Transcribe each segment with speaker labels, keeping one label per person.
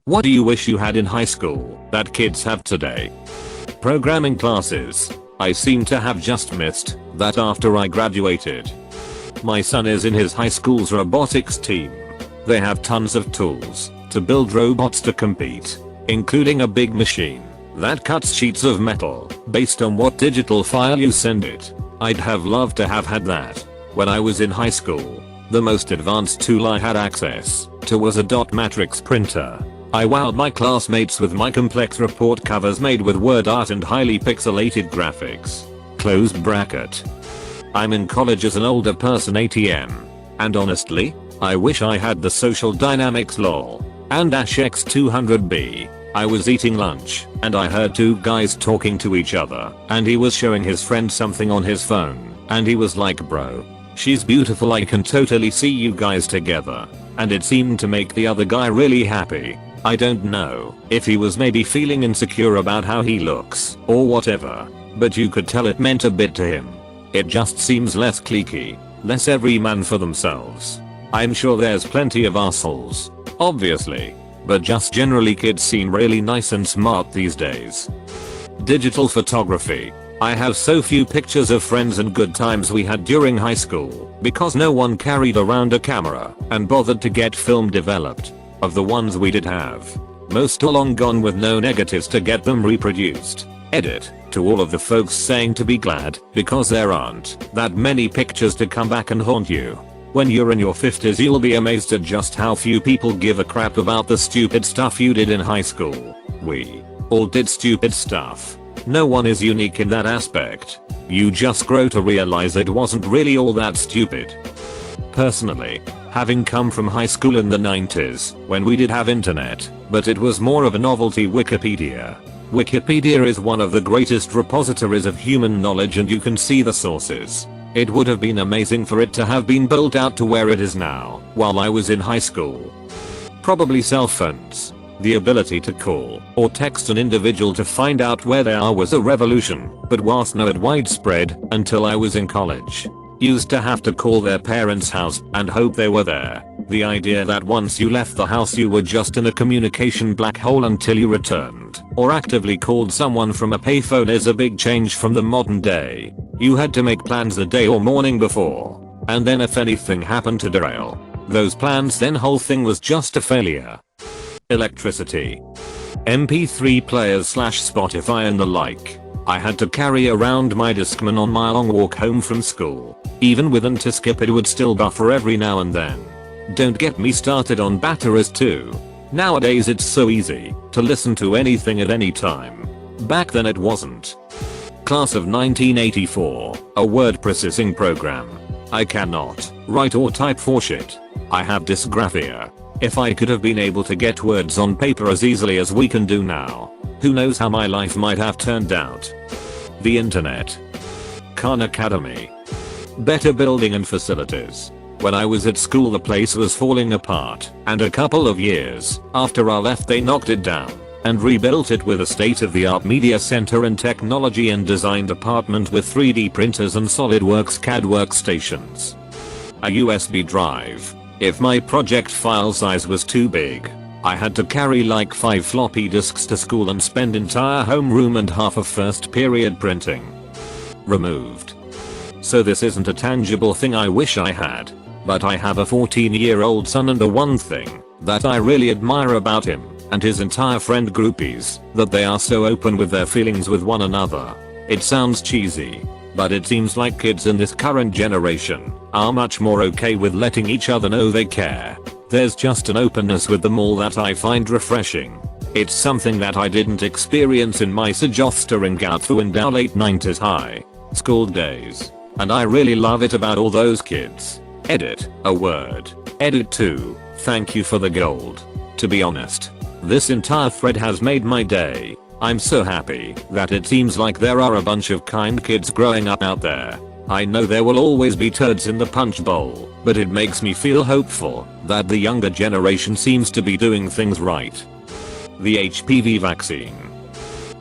Speaker 1: What do you wish you had in high school that kids have today? Programming classes. I seem to have just missed that after I graduated. My son is in his high school's robotics team. They have tons of tools to build robots to compete, including a big machine that cuts sheets of metal based on what digital file you send it. I'd have loved to have had that when I was in high school. The most advanced tool I had access to was a dot matrix printer. I wowed my classmates with my complex report covers made with word art and highly pixelated graphics. Close bracket. I'm in college as an older person ATM. And honestly, I wish I had the social dynamics lol. And X200B. I was eating lunch and I heard two guys talking to each other and he was showing his friend something on his phone and he was like, bro, she's beautiful, I can totally see you guys together. And it seemed to make the other guy really happy. I don't know if he was maybe feeling insecure about how he looks or whatever, but you could tell it meant a bit to him. It just seems less cliquey, less every man for themselves. I'm sure there's plenty of assholes, obviously, but just generally kids seem really nice and smart these days. Digital photography. I have so few pictures of friends and good times we had during high school because no one carried around a camera and bothered to get film developed. Of the ones we did have, most are long gone with no negatives to get them reproduced. Edit. To all of the folks saying to be glad because there aren't that many pictures to come back and haunt you. When you're in your 50s you'll be amazed at just how few people give a crap about the stupid stuff you did in high school. We all did stupid stuff. No one is unique in that aspect. You just grow to realize it wasn't really all that stupid. Personally, having come from high school in the 90s when we did have internet, but it was more of a novelty, Wikipedia. Wikipedia is one of the greatest repositories of human knowledge and you can see the sources. It would have been amazing for it to have been built out to where it is now while I was in high school. Probably cell phones. The ability to call or text an individual to find out where they are was a revolution, but was not widespread until I was in college. Used to have to call their parents' house and hope they were there. The idea that once you left the house you were just in a communication black hole until you returned or actively called someone from a payphone is a big change from the modern day. You had to make plans the day or morning before, and then if anything happened to derail those plans then whole thing was just a failure. Electricity. MP3 players / Spotify and the like. I had to carry around my Discman on my long walk home from school. Even with anti-skip it would still buffer every now and then. Don't get me started on batteries too. Nowadays it's so easy to listen to anything at any time. Back then it wasn't. Class of 1984, a word processing program. I cannot write or type for shit. I have dysgraphia. If I could have been able to get words on paper as easily as we can do now, who knows how my life might have turned out. The internet. Khan Academy. Better building and facilities. When I was at school the place was falling apart, and a couple of years after I left they knocked it down and rebuilt it with a state-of-the-art media center and technology and design department with 3D printers and SolidWorks CAD workstations. A USB drive. If my project file size was too big, I had to carry like 5 floppy disks to school and spend entire homeroom and half of first period printing. Removed. So this isn't a tangible thing I wish I had, but I have a 14-year-old son and the one thing that I really admire about him and his entire friend group is that they are so open with their feelings with one another. It sounds cheesy, but it seems like kids in this current generation are much more okay with letting each other know they care. There's just an openness with them all that I find refreshing. It's something that I didn't experience in my Sajostra and Gauthu and our late 90s high school days, and I really love it about all those kids. Edit, a word. Edit 2, thank you for the gold. To be honest, this entire thread has made my day. I'm so happy that it seems like there are a bunch of kind kids growing up out there. I know there will always be turds in the punch bowl, but it makes me feel hopeful that the younger generation seems to be doing things right. The HPV vaccine.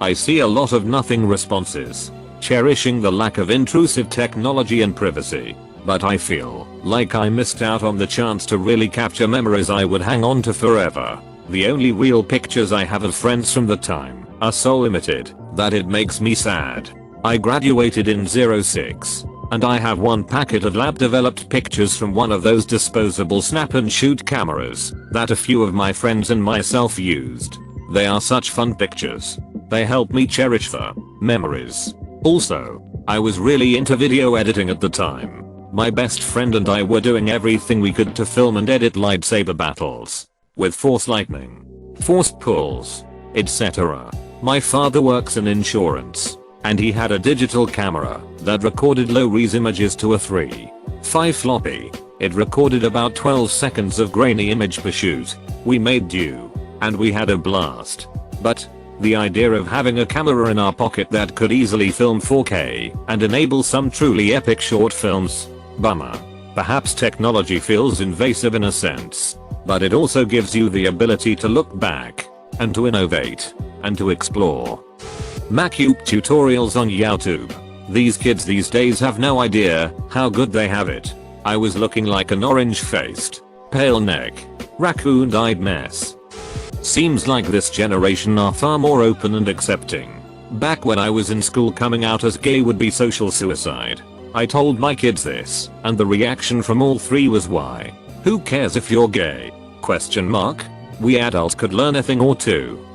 Speaker 1: I see a lot of nothing responses, cherishing the lack of intrusive technology and privacy, but I feel like I missed out on the chance to really capture memories I would hang on to forever. The only real pictures I have of friends from the time are so limited that it makes me sad. I graduated in '06, and I have one packet of lab developed pictures from one of those disposable snap and shoot cameras that a few of my friends and myself used. They are such fun pictures. They help me cherish the memories. Also, I was really into video editing at the time. My best friend and I were doing everything we could to film and edit lightsaber battles with force lightning, force pulls, etc. My father works in insurance, and he had a digital camera that recorded low-res images to a 3.5 floppy. It recorded about 12 seconds of grainy image per shoot. We made do, and we had a blast. But the idea of having a camera in our pocket that could easily film 4K and enable some truly epic short films? Bummer. Perhaps technology feels invasive in a sense, but it also gives you the ability to look back, and to innovate, and to explore. MacUp tutorials on YouTube. These kids these days have no idea how good they have it. I was looking like an orange-faced, pale neck, raccoon-eyed mess. Seems like this generation are far more open and accepting. Back when I was in school, coming out as gay would be social suicide. I told my kids this, and the reaction from all three was, why? Who cares if you're gay? ? We adults could learn a thing or two.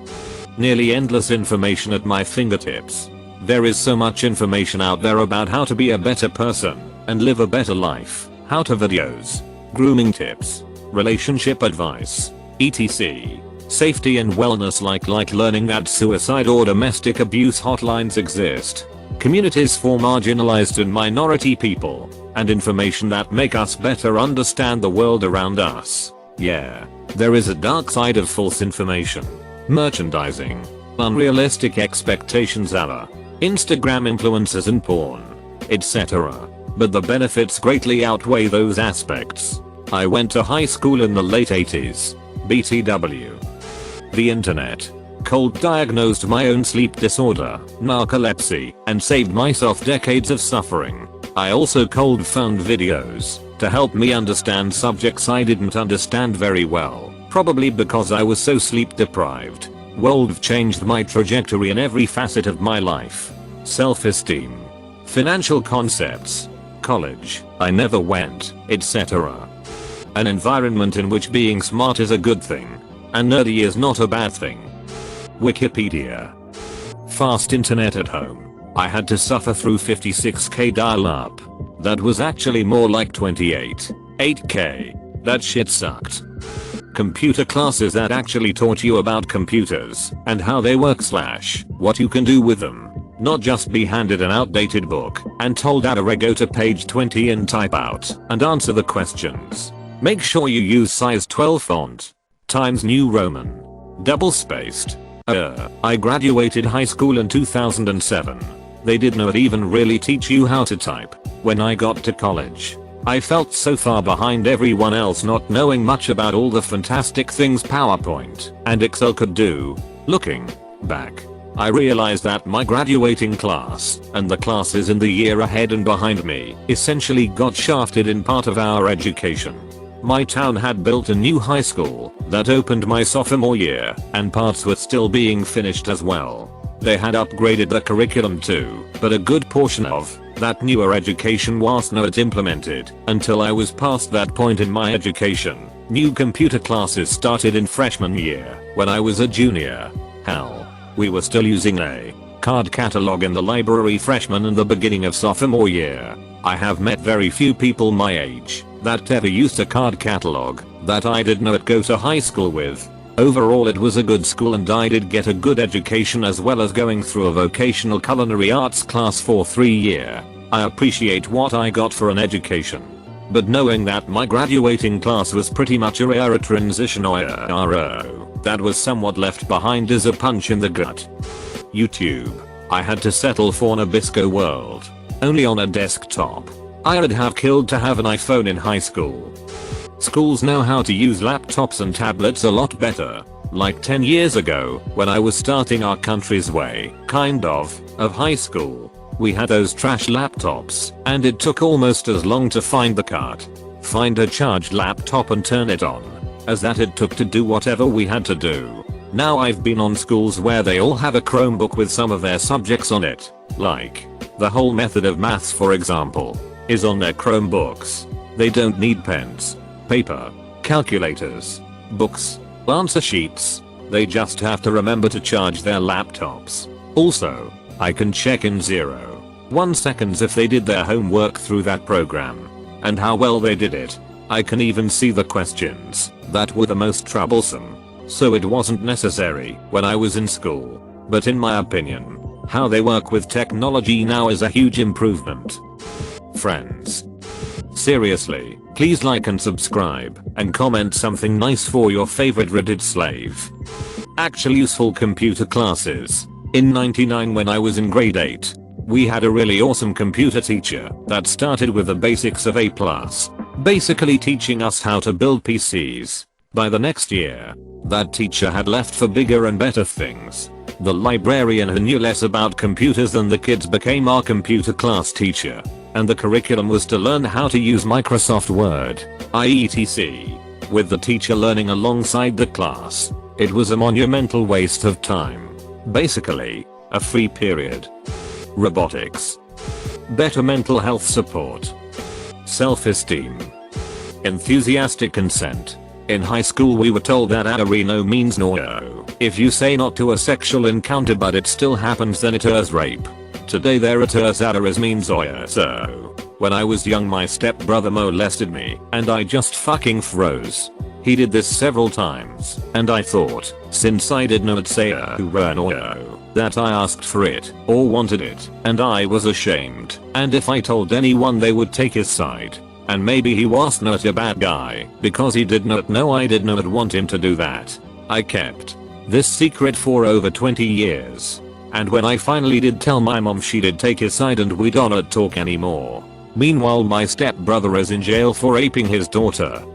Speaker 1: Nearly endless information at my fingertips. There is so much information out there about how to be a better person and live a better life. How-to videos, grooming tips, relationship advice, etc. Safety and wellness, like learning that suicide or domestic abuse hotlines exist. Communities for marginalized and minority people, and information that make us better understand the world around us. Yeah, there is a dark side of false information, merchandising, unrealistic expectations a la Instagram influencers and porn, etc. But the benefits greatly outweigh those aspects. I went to high school in the late 80s. BTW. The internet. Cold diagnosed my own sleep disorder, narcolepsy, and saved myself decades of suffering. I also cold found videos to help me understand subjects I didn't understand very well, probably because I was so sleep deprived. World changed my trajectory in every facet of my life. Self-esteem, financial concepts, college, I never went, etc. An environment in which being smart is a good thing, and nerdy is not a bad thing. Wikipedia. Fast internet at home. I had to suffer through 56k dial-up. That was actually more like 8K. That shit sucked. Computer classes that actually taught you about computers and how they work / what you can do with them. Not just be handed an outdated book and told go to page 20 and type out and answer the questions. Make sure you use size 12 font. Times New Roman. Double spaced. I graduated high school in 2007. They did not even really teach you how to type. When I got to college, I felt so far behind everyone else, not knowing much about all the fantastic things PowerPoint and Excel could do. Looking back, I realized that my graduating class and the classes in the year ahead and behind me essentially got shafted in part of our education. My town had built a new high school that opened my sophomore year, and parts were still being finished as well. They had upgraded the curriculum too, but a good portion of that newer education was not implemented until I was past that point in my education. New computer classes started in freshman year when I was a junior. Hell, we were still using a card catalog in the library freshman and the beginning of sophomore year. I have met very few people my age that ever used a card catalog that I did not go to high school with. Overall, it was a good school and I did get a good education as well as going through a vocational culinary arts class for 3 years. I appreciate what I got for an education. But knowing that my graduating class was pretty much a transition that was somewhat left behind is a punch in the gut. YouTube. I had to settle for Nabisco World. Only on a desktop. I'd have killed to have an iPhone in high school. Schools know how to use laptops and tablets a lot better. Like 10 years ago, when I was starting our country's way, of high school, we had those trash laptops, and it took almost as long to find the cart, find a charged laptop and turn it on. as that it took to do whatever we had to do. Now I've been on schools where they all have a Chromebook with some of their subjects on it. Like, the whole method of maths for example, is on their Chromebooks. They don't need pens, paper, calculators, books, answer sheets. They just have to remember to charge their laptops. Also, I can check in 0.1 seconds if they did their homework through that program, and how well they did it. I can even see the questions that were the most troublesome. So it wasn't necessary when I was in school, but in my opinion, how they work with technology now is a huge improvement. Friends, seriously, please like and subscribe, and comment something nice for your favorite Reddit slave. Actual useful computer classes. In '99 when I was in grade 8, we had a really awesome computer teacher that started with the basics of A+, basically teaching us how to build PCs. By the next year, that teacher had left for bigger and better things. The librarian who knew less about computers than the kids became our computer class teacher, and the curriculum was to learn how to use Microsoft Word, etc. With the teacher learning alongside the class, it was a monumental waste of time. Basically, a free period. Robotics. Better mental health support. Self-esteem. Enthusiastic consent. In high school we were told that no means no. If you say not to a sexual encounter but it still happens then it is rape. Today there is means so. When I was young my stepbrother molested me and I just fucking froze. He did this several times and I thought, since I did not say that I asked for it or wanted it and I was ashamed, and if I told anyone they would take his side. And maybe he was not a bad guy because he did not know I did not want him to do that. I kept this secret for over 20 years. And when I finally did tell my mom she did take his side and we don't talk anymore. Meanwhile my stepbrother is in jail for raping his daughter.